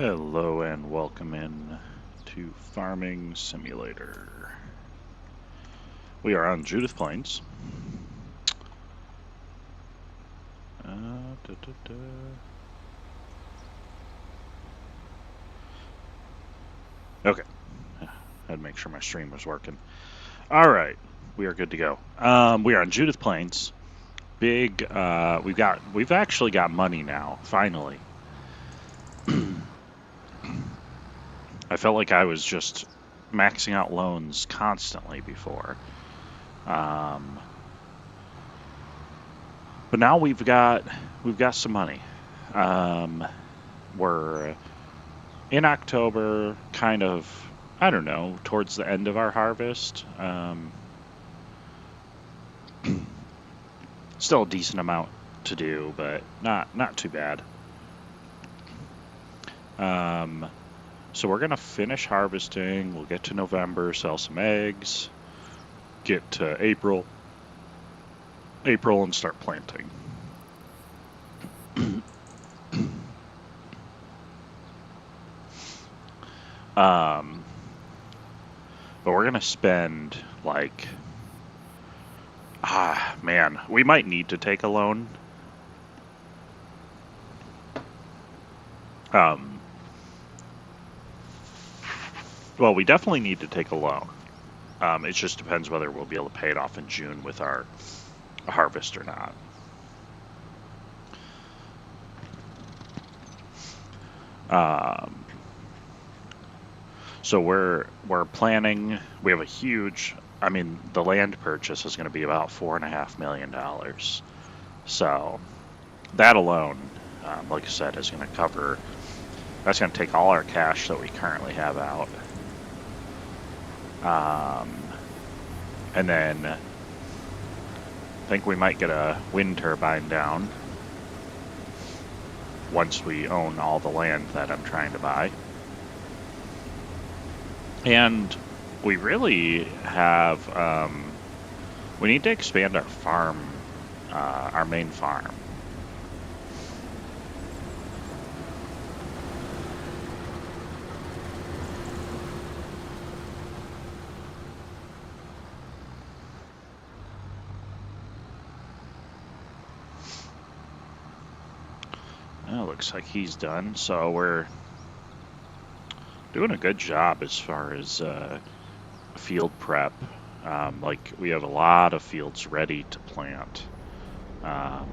Hello and welcome in to Farming Simulator. We are on Judith Plains. Da, da, da. Okay, I had to make sure my stream was working. All right, we are good to go. We are on Judith Plains. Big. We've actually got money now. Finally. I felt like I was just maxing out loans constantly before. But now we've got some money. We're in October, kind of, I don't know, towards the end of our harvest. Still a decent amount to do, but not too bad. So we're gonna finish harvesting. We'll get to November, sell some eggs, get to April, and start planting. But we're gonna spend like, man, we might need to take a loan. Well, we definitely need to take a loan. It just depends whether we'll be able to pay it off in June with our harvest or not. So we're planning. We have a huge. I mean, the land purchase is going to be about $4.5 million. So that alone, like I said, is going to cover. That's going to take all our cash that we currently have out. And then I think we might get a wind turbine down once we own all the land that I'm trying to buy. And we really have, we need to expand our farm, our main farm. Well, looks like he's done, so we're doing a good job as far as field prep. Like, we have a lot of fields ready to plant. So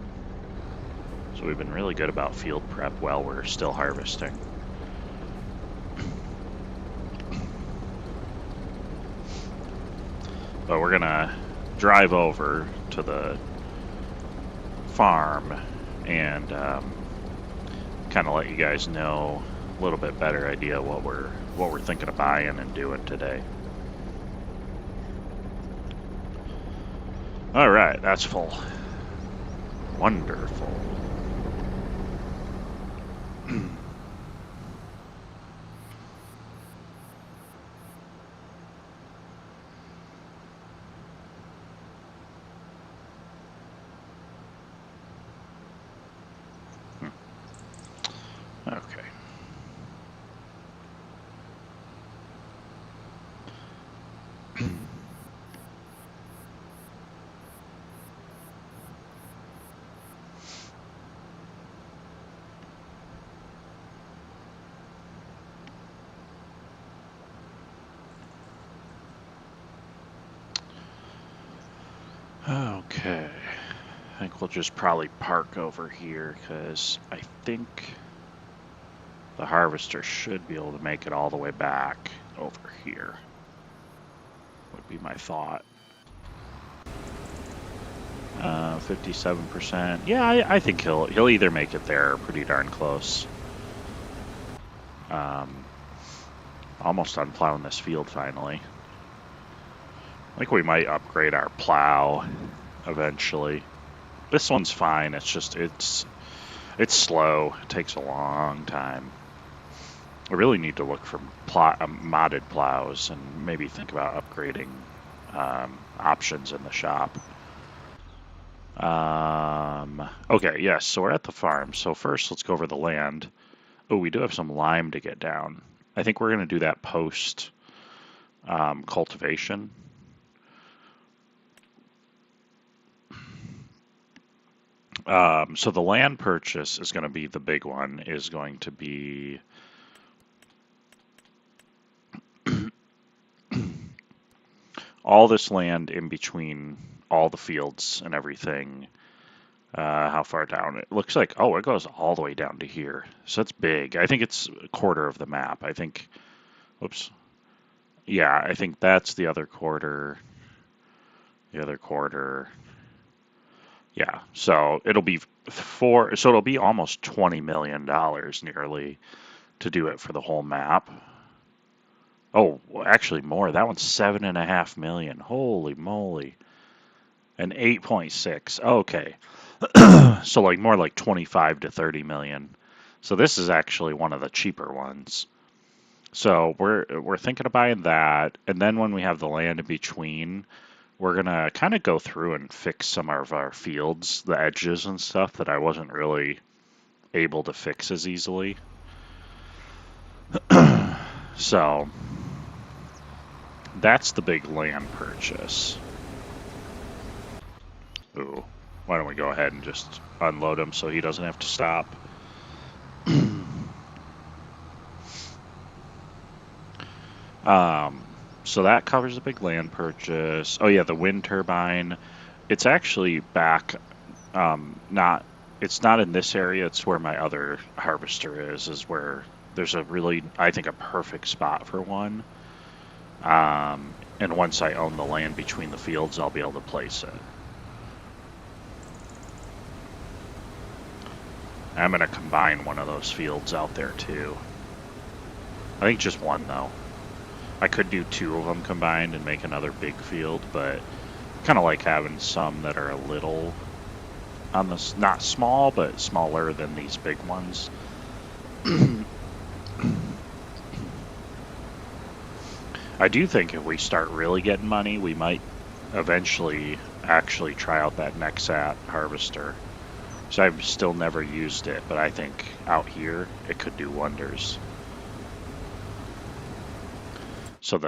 we've been really good about field prep while we're still harvesting. But we're gonna drive over to the farm and kind of let you guys know a little bit better idea what we're thinking of buying and doing today. All right, that's full. Wonderful. Okay. Okay. I think we'll just probably park over here because I think the harvester should be able to make it all the way back over here. Would be my thought. 57%. Yeah, I think he'll either make it there or pretty darn close. Almost done plowing this field finally. I think we might upgrade our plow eventually. This one's fine. It's just it's slow. It takes a long time. I really need to look for modded plows and maybe think about upgrading options in the shop. Okay, yes, so we're at the farm. So first, let's go over the land. Oh, we do have some lime to get down. I think we're going to do that post cultivation. So the land purchase is going to be the big one, is going to be all this land in between all the fields and everything. How far down? It looks like, oh, it goes all the way down to here. So that's big. I think it's a quarter of the map. I think, whoops. Yeah, I think that's the other quarter. The other quarter. Yeah, so it'll be so it'll be almost $20 million nearly to do it for the whole map. Oh, actually more. That one's 7.5 million. Holy moly. And 8.6. Okay. So like more like 25 to 30 million. So this is actually one of the cheaper ones. So we're thinking of buying that, and then when we have the land in between, we're gonna kind of go through and fix some of our fields, the edges and stuff that I wasn't really able to fix as easily. So that's the big land purchase. Ooh, why don't we go ahead and just unload him so he doesn't have to stop. So that covers the big land purchase. Oh yeah, the wind turbine. It's actually back, it's not in this area, it's where my other harvester is where there's a really, I think, a perfect spot for one. And once I own the land between the fields, I'll be able to place it. I'm going to combine one of those fields out there too. I think just one though. I could do two of them combined and make another big field, but kind of like having some that are a little on this, not small, but smaller than these big ones. I do think if we start really getting money, we might eventually actually try out that Nexat harvester. So I've still never used it, but I think out here it could do wonders. So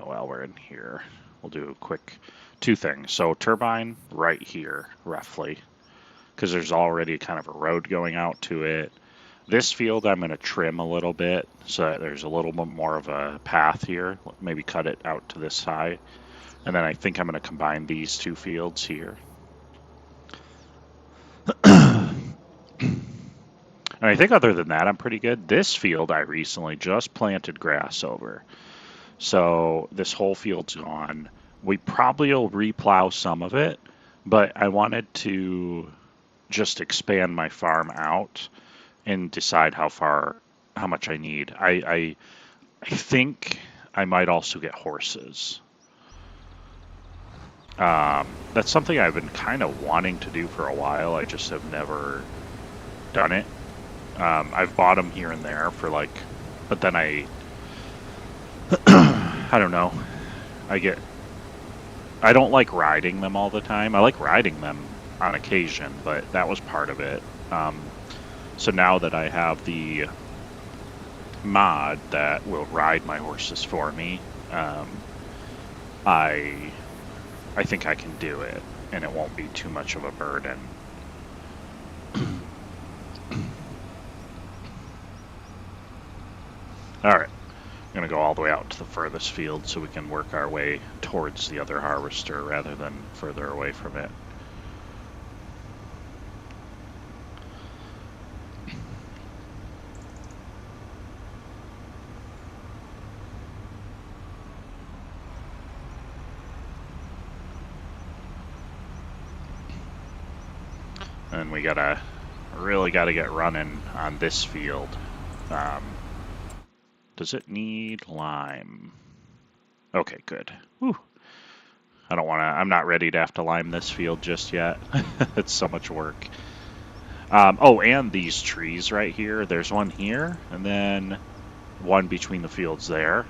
while we're in here, we'll do a quick two things. So turbine right here, roughly, because there's already kind of a road going out to it. This field I'm going to trim a little bit so that there's a little bit more of a path here. Maybe cut it out to this side. And then I think I'm going to combine these two fields here. And I think other than that, I'm pretty good. This field I recently just planted grass over. So this whole field's gone. We probably will replow some of it, but I wanted to just expand my farm out and decide how much I need. I think I might also get horses. That's something I've been kind of wanting to do for a while. I just have never done it. I've bought them here and there for like, but then I don't know. I don't like riding them all the time. I like riding them on occasion, but that was part of it. So now that I have the mod that will ride my horses for me, I think I can do it, and it won't be too much of a burden. Alright, I'm going to go all the way out to the furthest field so we can work our way towards the other harvester rather than further away from it. And we really gotta get running on this field. Does it need lime? Okay, good. Whew. I'm not ready to have to lime this field just yet. It's so much work. Oh, and these trees right here. There's one here, and then one between the fields there.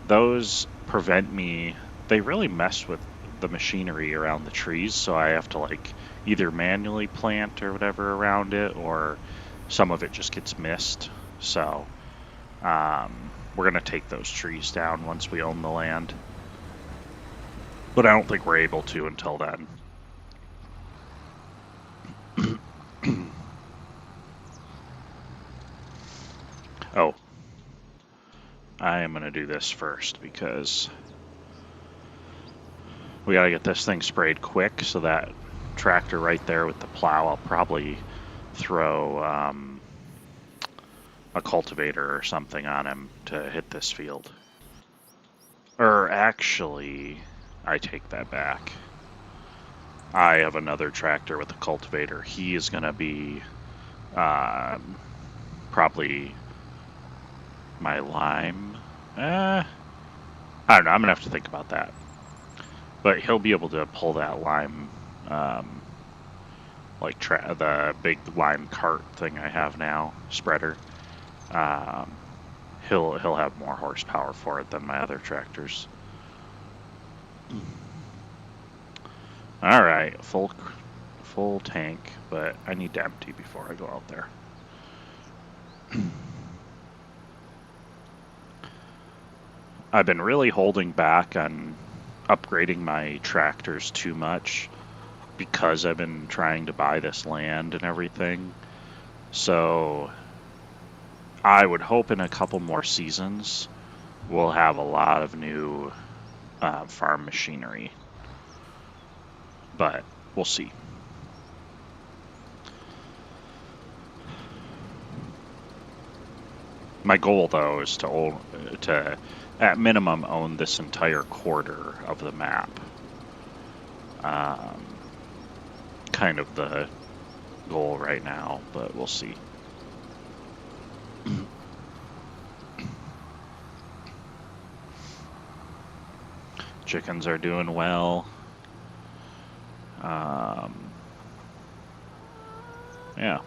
Those prevent me. They really mess with the machinery around the trees, so I have to like either manually plant or whatever around it, or some of it just gets missed. So we're going to take those trees down once we own the land. But I don't think we're able to until then. Oh, I am going to do this first because we got to get this thing sprayed quick. So that tractor right there with the plow, I'll probably throw a cultivator or something on him to hit this field. Or actually, I take that back. I have another tractor with a cultivator. He is going to be probably my lime. I don't know. I'm going to have to think about that. But he'll be able to pull that lime, like the big lime cart thing I have now, spreader. He'll have more horsepower for it than my other tractors. All right, full tank, but I need to empty before I go out there. I've been really holding back on upgrading my tractors too much because I've been trying to buy this land and everything. So I would hope in a couple more seasons we'll have a lot of new farm machinery. But we'll see. My goal, though, is to at minimum own this entire quarter of the map. Kind of the goal right now, but we'll see. Chickens are doing well. Yeah.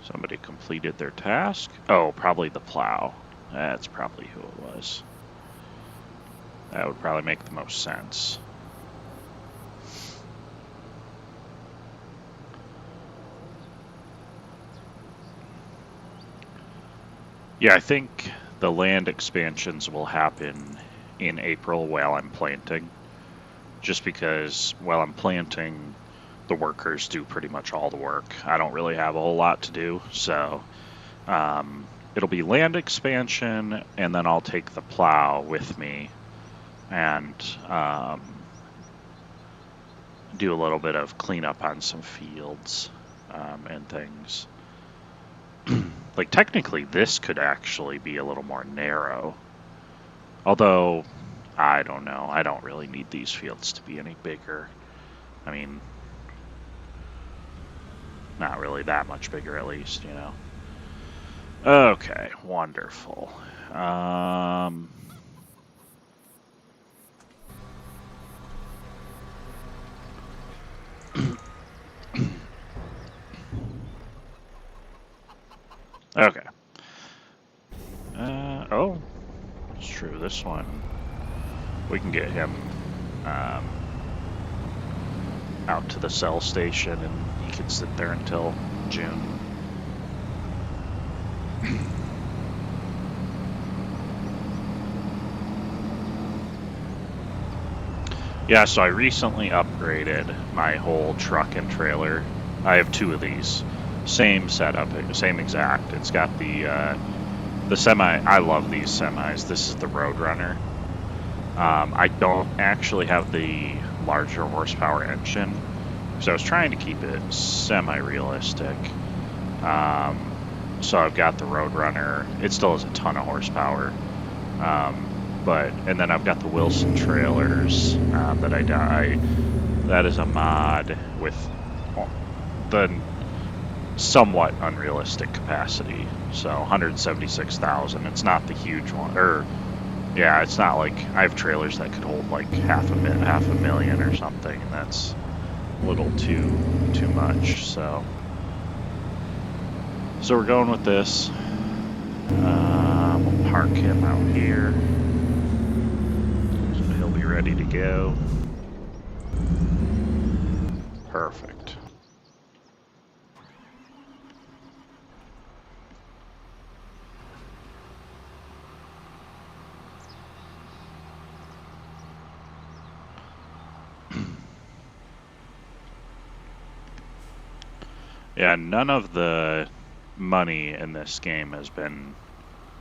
Somebody completed their task. Oh, probably the plow. That's probably who it was. That would probably make the most sense. Yeah, I think the land expansions will happen in April while I'm planting. Just because while I'm planting, the workers do pretty much all the work. I don't really have a whole lot to do, so it'll be land expansion, and then I'll take the plow with me and do a little bit of cleanup on some fields and things. Like, technically, this could actually be a little more narrow. Although, I don't know. I don't really need these fields to be any bigger. I mean, not really that much bigger, at least, you know. Okay, wonderful. Okay. Oh, it's true. This one, we can get him out to the cell station, and he can sit there until June. Yeah, so I recently upgraded my whole truck and trailer. I have two of these. Same setup, same exact. It's got the semi. I love these semis. This is the Roadrunner. I don't actually have the larger horsepower engine, so I was trying to keep it semi-realistic. So I've got the Roadrunner. It still has a ton of horsepower. And then I've got the Wilson trailers that is a mod with the somewhat unrealistic capacity. So 176,000. It's not the huge one, yeah, it's not like I have trailers that could hold like half a million or something. And that's a little too much. So we're going with this. We'll park him out here. ready to go. Perfect. Yeah, none of the money in this game has been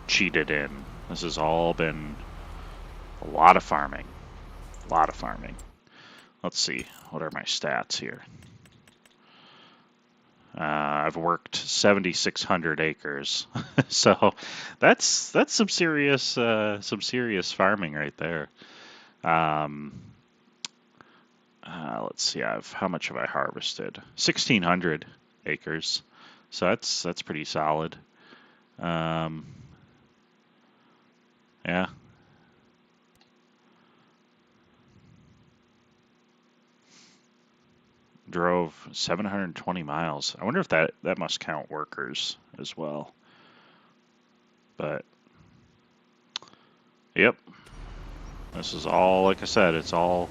cheated in. This has all been a lot of farming. A lot of farming. Let's see, what are my stats here? I've worked 7,600 acres, so that's some serious farming right there. Let's see, how much have I harvested? 1,600 acres, so that's pretty solid. Yeah. Drove 720 miles. I wonder if that must count workers as well. But, yep. This is all, like I said, it's all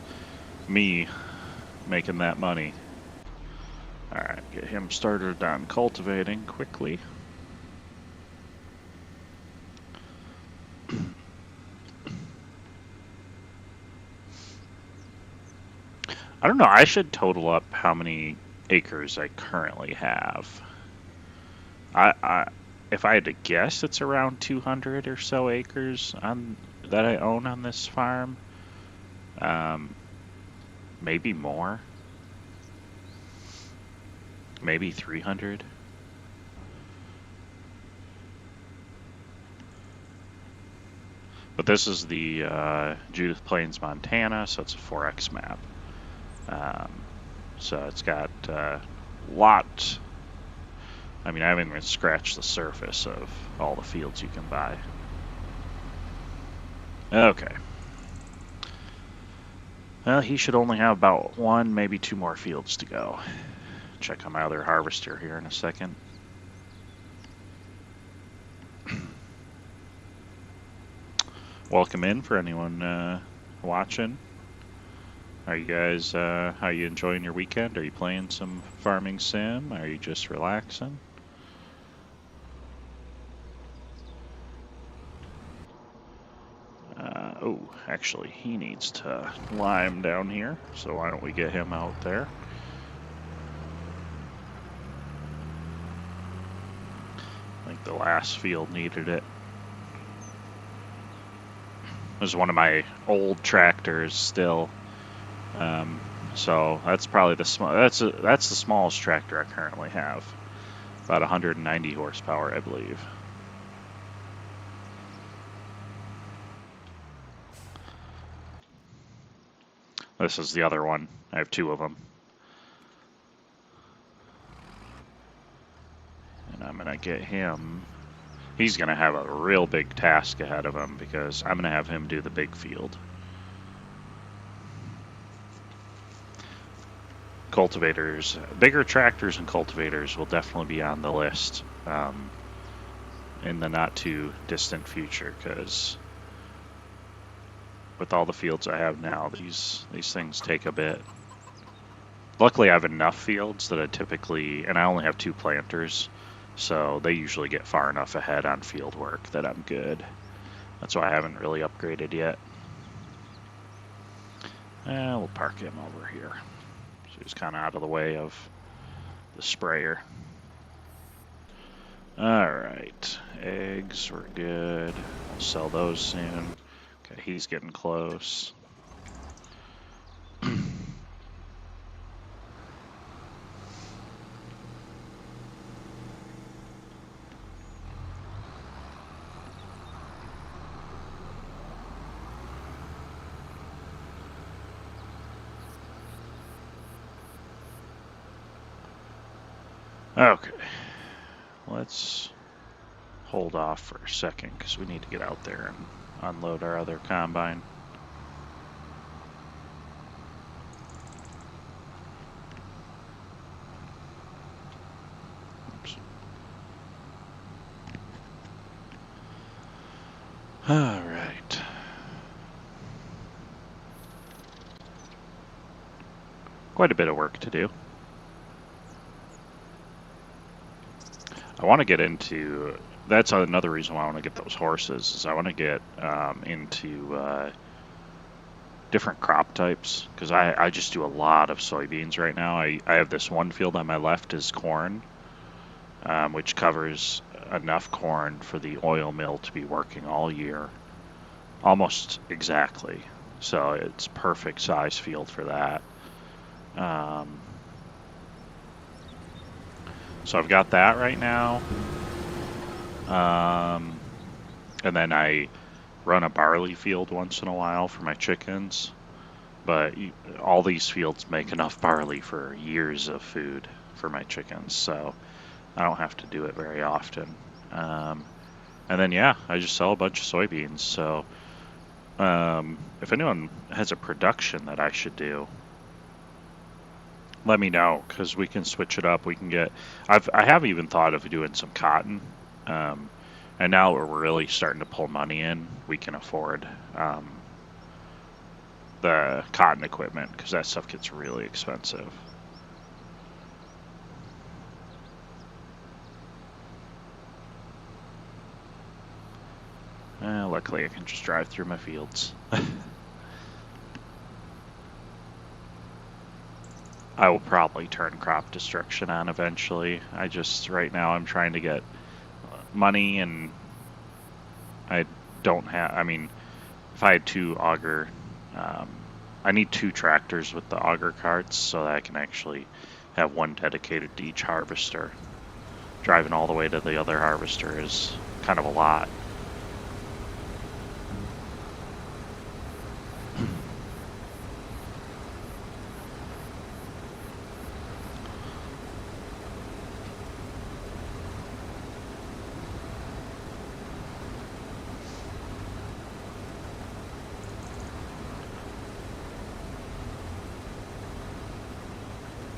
me making that money. Alright, get him started on cultivating quickly. I don't know, I should total up how many acres I currently have. If I had to guess, it's around 200 or so acres that I own on this farm. Maybe more. Maybe 300. But this is the Judith Plains, Montana, so it's a 4X map. So it's got a lot. I mean, I haven't even scratched the surface of all the fields you can buy. Okay. Well, he should only have about 1, maybe 2 more fields to go. Check on my other harvester here in a second. Welcome in for anyone watching. Are you guys, how are you enjoying your weekend? Are you playing some farming sim? Are you just relaxing? Oh, actually, he needs to lime down here, so why don't we get him out there? I think the last field needed it. It was one of my old tractors still, so that's probably that's the smallest tractor I currently have, about 190 horsepower, I believe. This is the other one. I have 2 of them. And I'm going to get him. He's going to have a real big task ahead of him because I'm going to have him do the big field. Cultivators, bigger tractors and cultivators will definitely be on the list in the not too distant future, because with all the fields I have now, these things take a bit. Luckily, I have enough fields that and I only have 2 planters, so they usually get far enough ahead on field work that I'm good. That's why I haven't really upgraded yet. We'll park him over here. So he's kind of out of the way of the sprayer. Alright, eggs, we're good. We'll sell those soon. Okay, he's getting close. Okay, let's hold off for a second because we need to get out there and unload our other combine. Oops. All right. quite a bit of work to do. I want to get into, that's another reason why I want to get those horses, is I want to get into different crop types, because I just do a lot of soybeans right now. I have this one field on my left is corn, which covers enough corn for the oil mill to be working all year, almost exactly. So it's perfect size field for that. So I've got that right now. And then I run a barley field once in a while for my chickens. But all these fields make enough barley for years of food for my chickens, so I don't have to do it very often. And then, yeah, I just sell a bunch of soybeans. So if anyone has a production that I should do, let me know, because we can switch it up. We can get, I have even thought of doing some cotton. And now we're really starting to pull money in, we can afford the cotton equipment, because that stuff gets really expensive. Luckily I can just drive through my fields. I will probably turn crop destruction on eventually. Right now I'm trying to get money, and I don't have, I mean, if I had two auger, I need two tractors with the auger carts so that I can actually have one dedicated to each harvester. Driving all the way to the other harvester is kind of a lot.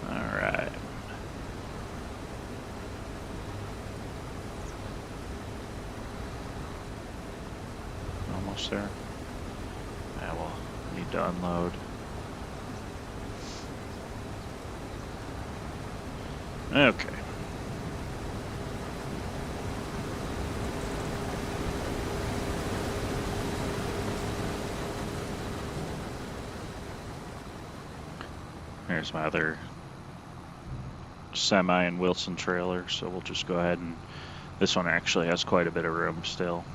Alright. Almost there. Yeah, we'll need to unload. Okay. Here's my other semi and Wilson trailer, so we'll just go ahead and, this one actually has quite a bit of room still.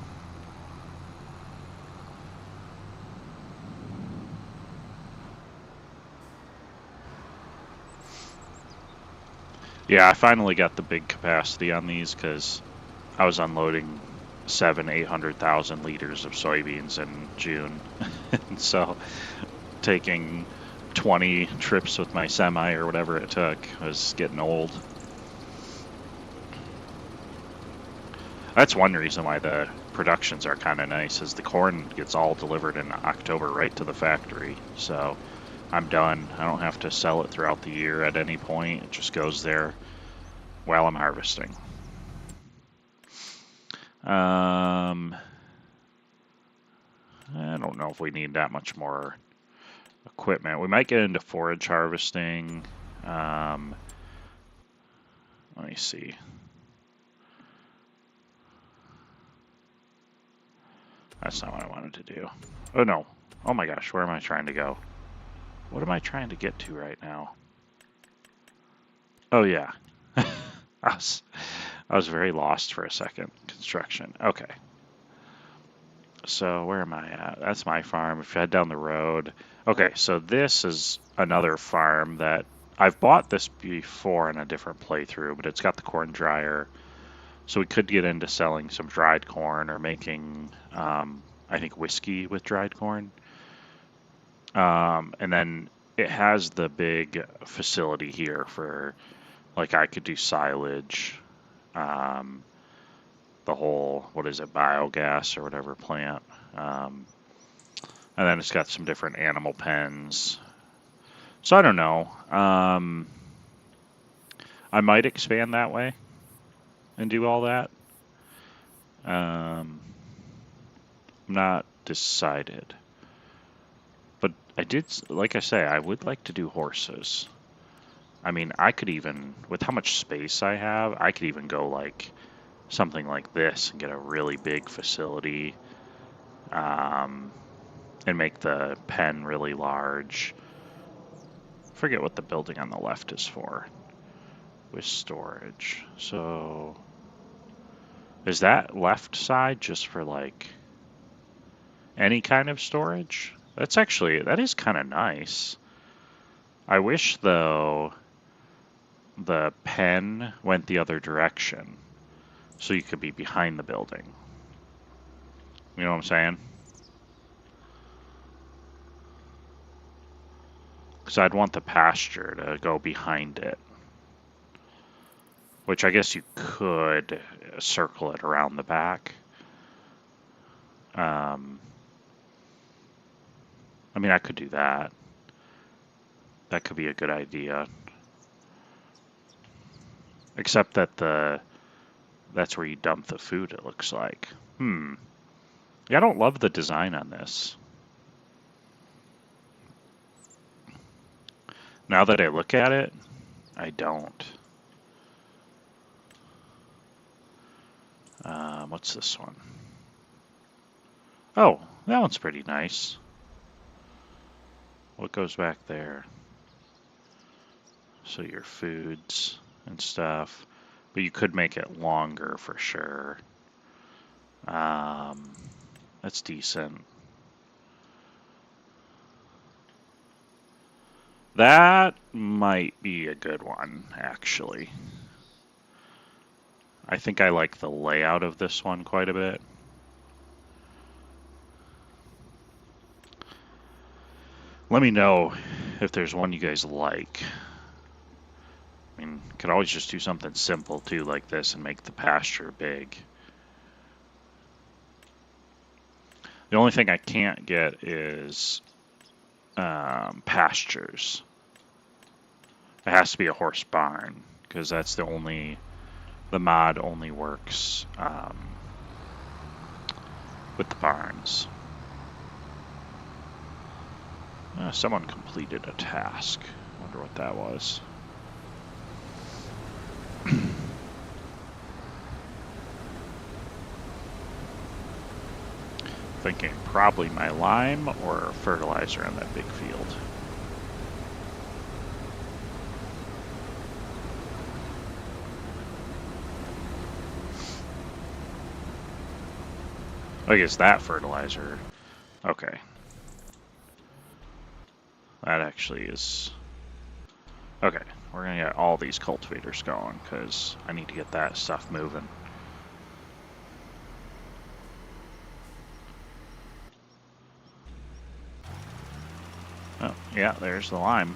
Yeah, I finally got the big capacity on these because I was unloading 800,000 liters of soybeans in June. And so taking 20 trips with my semi or whatever it took was getting old. That's one reason why the productions are kind of nice, is the corn gets all delivered in October right to the factory. So I'm done. I don't have to sell it throughout the year at any point. It just goes there while I'm harvesting. I don't know if we need that much more equipment. We might get into forage harvesting. Let me see. That's not what I wanted to do. Oh no. Oh my gosh, where am I trying to go? What am I trying to get to right now? Oh yeah. I was very lost for a second. Construction. Okay. So where am I at? That's my farm. If you head down the road. Okay, so this is another farm that I've bought this before in a different playthrough, but it's got the corn dryer. So we could get into selling some dried corn or making, I think, whiskey with dried corn. And then it has the big facility here for, like, I could do silage, the whole, what is it, biogas or whatever plant. And then it's got some different animal pens. So I don't know. I might expand that way and do all that. I'm not decided. But I did, like I say, I would like to do horses. I mean, I could even, with how much space I have, I could even go like something like this and get a really big facility, and make the pen really large. Forget what the building on the left is for with storage. So is that left side just for like any kind of storage? That is kind of nice. I wish though the pen went the other direction so you could be behind the building. You know what I'm saying? Because I'd want the pasture to go behind it. Which I guess you could circle it around the back. I mean, I could do that. That could be a good idea. Except that that's where you dump the food, it looks like. Yeah, I don't love the design on this. Now that I look at it, I don't. What's this one? Oh, that one's pretty nice. What goes back there? So your foods and stuff. But you could make it longer for sure. That's decent. That might be a good one, actually. I think I like the layout of this one quite a bit. Let me know if there's one you guys like. I mean, could always just do something simple too, like this, and make the pasture big. The only thing I can't get is pastures. It has to be a horse barn, because that's the mod only works with the barns. Someone completed a task. Wonder what that was. Thinking probably my lime or fertilizer in that big field. I guess that fertilizer. Okay. That actually is... Okay, we're going to get all these cultivators going because I need to get that stuff moving. Oh, yeah, there's the lime.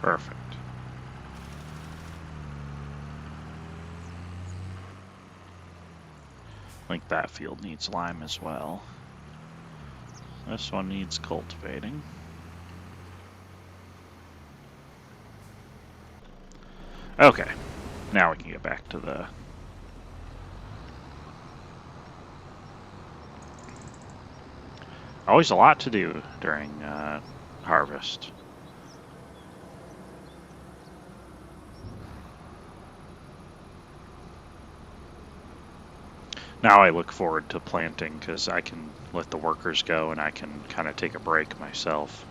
Perfect. I think that field needs lime as well. This one needs cultivating. Okay, now we can get back to the... Always a lot to do during harvest. Now I look forward to planting because I can let the workers go and I can kind of take a break myself.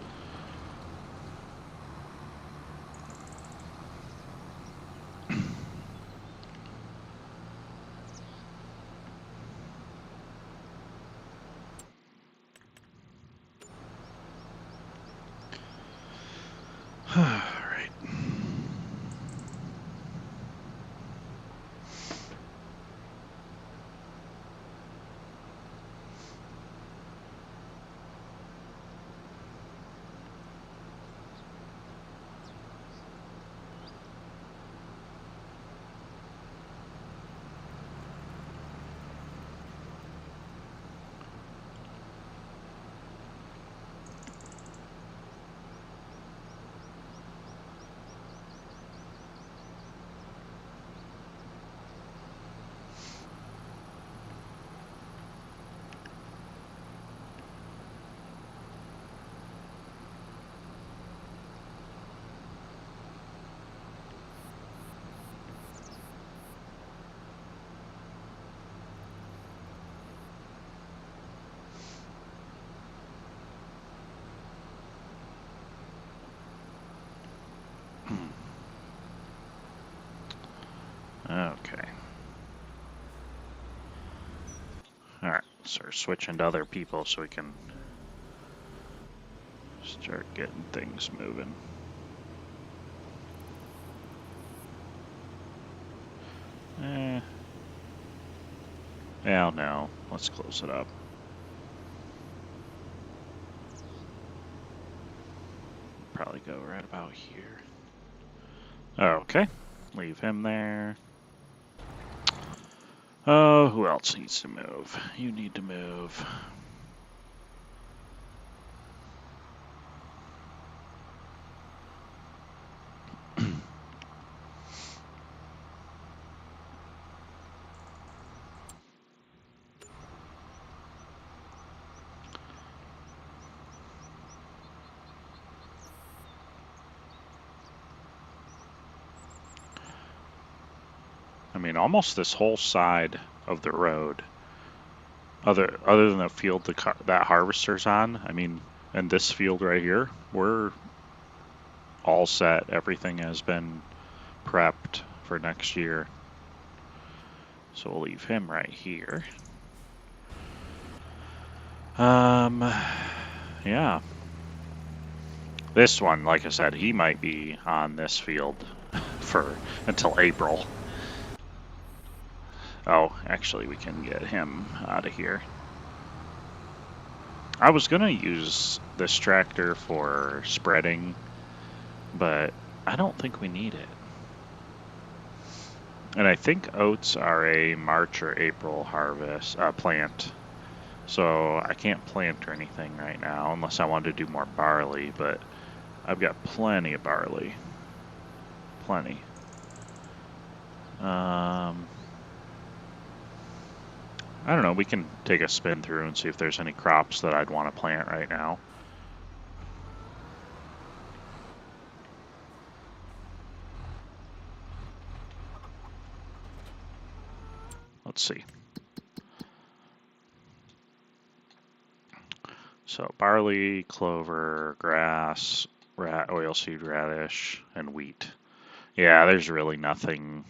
Alright. Start switching to other people so we can start getting things moving. Well, no. Let's close it up. Probably go right about here. Okay. Leave him there. Oh, who else needs to move? You need to move. I mean, almost this whole side of the road, other than the field that harvester's on, I mean, and this field right here, we're all set. Everything has been prepped for next year. So we'll leave him right here. Yeah. This one, like I said, he might be on this field for until April. Oh, actually, we can get him out of here. I was going to use this tractor for spreading, but I don't think we need it. And I think oats are a March or April harvest plant. So I can't plant or anything right now unless I want to do more barley, but I've got plenty of barley. Plenty. I don't know, we can take a spin through and see if there's any crops that I'd want to plant right now. Let's see. So barley, clover, grass, oilseed radish, and wheat. Yeah, there's really nothing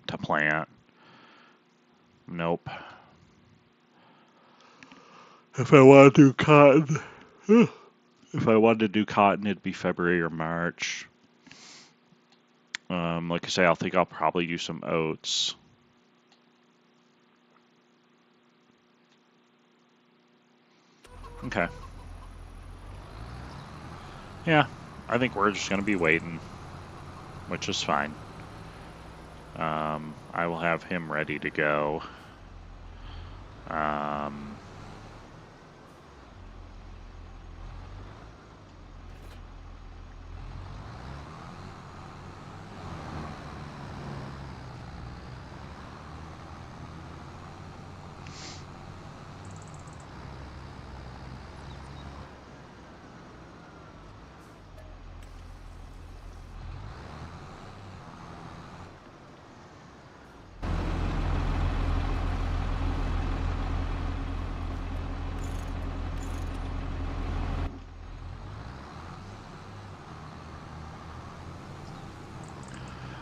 to plant. Nope. If I want to do cotton, it'd be February or March. Like I say, I think I'll probably do some oats. Okay. Yeah, I think we're just going to be waiting, which is fine. I will have him ready to go.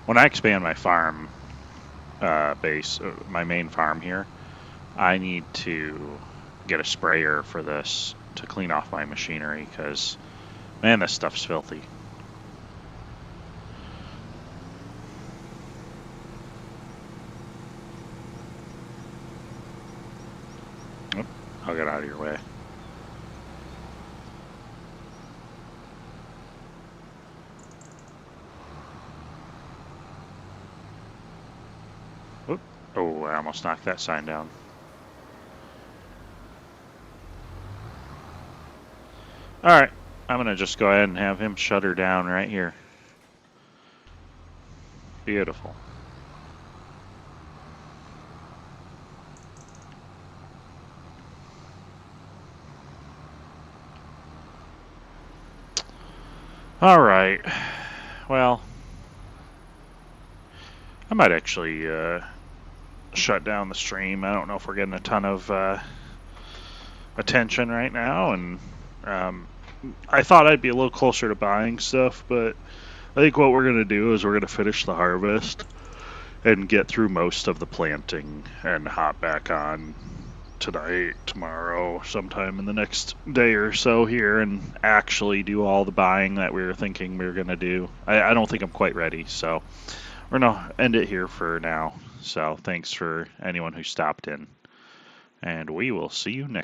When I expand my farm base, my main farm here, I need to get a sprayer for this to clean off my machinery because, man, this stuff's filthy. Oh, I'll get out of your way. Oh, I almost knocked that sign down. Alright, I'm going to just go ahead and have him shut her down right here. Beautiful. Alright, well, I might actually shut down the stream. I don't know if we're getting a ton of attention right now, and I thought I'd be a little closer to buying stuff, but I think what we're going to do is we're going to finish the harvest and get through most of the planting and hop back on tonight, tomorrow, sometime in the next day or so here and actually do all the buying that we were thinking we were going to do. I don't think I'm quite ready, so we're going to end it here for now. So thanks for anyone who stopped in, and we will see you next